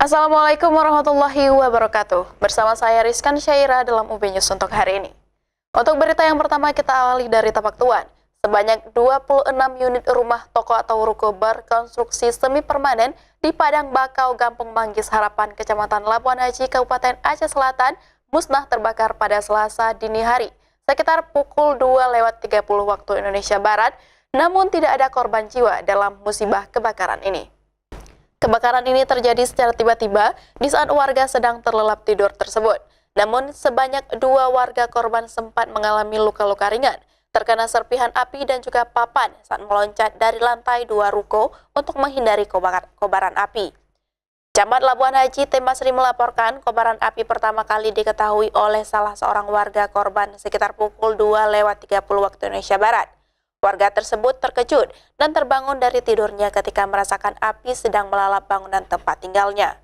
Assalamualaikum warahmatullahi wabarakatuh. Bersama saya Rizkan Syaira dalam UB News untuk hari ini. Untuk berita yang pertama kita awali dari Tapak Tuan. Sebanyak 26 unit rumah, toko atau ruko berkonstruksi semi permanen di Padang Bakau, Gampung Manggis Harapan, Kecamatan Labuan Haji, Kabupaten Aceh Selatan, musnah terbakar pada Selasa dini hari, sekitar pukul 2:30 waktu Indonesia Barat, namun tidak ada korban jiwa dalam musibah kebakaran ini. Kebakaran ini terjadi secara tiba-tiba di saat warga sedang terlelap tidur tersebut. Namun, sebanyak 2 warga korban sempat mengalami luka-luka ringan, terkena serpihan api dan juga papan saat meloncat dari lantai 2 ruko untuk menghindari kobaran api. Camat Labuan Haji T. Masri melaporkan kobaran api pertama kali diketahui oleh salah seorang warga korban sekitar pukul 2:30 waktu Indonesia Barat. Warga tersebut terkejut dan terbangun dari tidurnya ketika merasakan api sedang melalap bangunan tempat tinggalnya.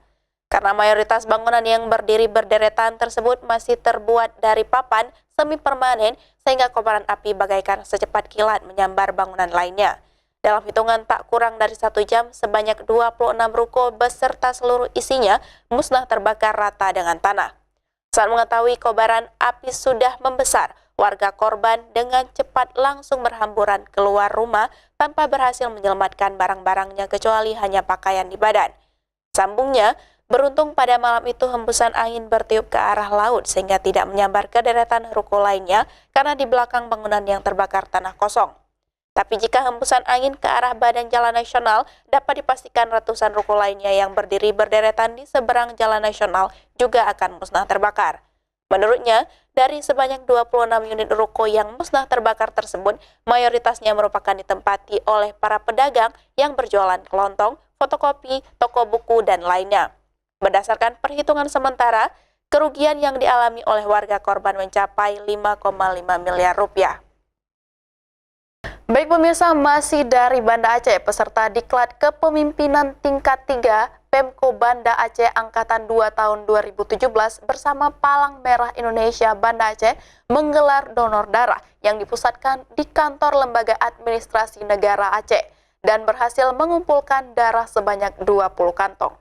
Karena mayoritas bangunan yang berdiri berderetan tersebut masih terbuat dari papan semi permanen, sehingga kobaran api bagaikan secepat kilat menyambar bangunan lainnya. Dalam hitungan tak kurang dari 1 jam, sebanyak 26 ruko beserta seluruh isinya musnah terbakar rata dengan tanah. Saat mengetahui kobaran api sudah membesar, warga korban dengan cepat langsung berhamburan keluar rumah tanpa berhasil menyelamatkan barang-barangnya kecuali hanya pakaian di badan. Sambungnya, beruntung pada malam itu hembusan angin bertiup ke arah laut sehingga tidak menyambar ke deretan ruko lainnya karena di belakang bangunan yang terbakar tanah kosong. Tapi jika hembusan angin ke arah badan jalan nasional, dapat dipastikan ratusan ruko lainnya yang berdiri berderetan di seberang jalan nasional juga akan musnah terbakar. Menurutnya, dari sebanyak 26 unit ruko yang musnah terbakar tersebut, mayoritasnya merupakan ditempati oleh para pedagang yang berjualan kelontong, fotokopi, toko buku, dan lainnya. Berdasarkan perhitungan sementara, kerugian yang dialami oleh warga korban mencapai 5,5 miliar rupiah. Baik pemirsa, masih dari Banda Aceh, peserta Diklat Kepemimpinan Tingkat 3 Pemko Banda Aceh Angkatan 2 tahun 2017 bersama Palang Merah Indonesia Banda Aceh menggelar donor darah yang dipusatkan di kantor Lembaga Administrasi Negara Aceh dan berhasil mengumpulkan darah sebanyak 20 kantong.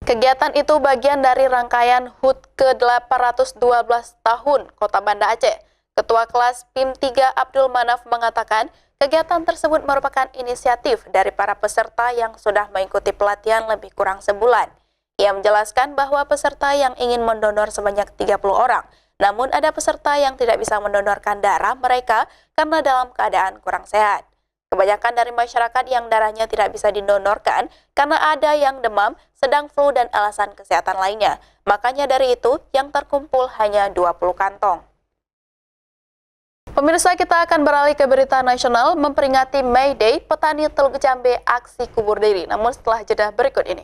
Kegiatan itu bagian dari rangkaian HUT ke-812 tahun Kota Banda Aceh. Ketua kelas PIM 3 Abdul Manaf mengatakan kegiatan tersebut merupakan inisiatif dari para peserta yang sudah mengikuti pelatihan lebih kurang sebulan. Ia menjelaskan bahwa peserta yang ingin mendonor sebanyak 30 orang, namun ada peserta yang tidak bisa mendonorkan darah mereka karena dalam keadaan kurang sehat. Kebanyakan dari masyarakat yang darahnya tidak bisa didonorkan karena ada yang demam, sedang flu, dan alasan kesehatan lainnya. Makanya dari itu yang terkumpul hanya 20 kantong. Pemirsa, kita akan beralih ke berita nasional memperingati May Day, petani Teluk Jambe aksi kubur diri. Namun setelah jeda berikut ini.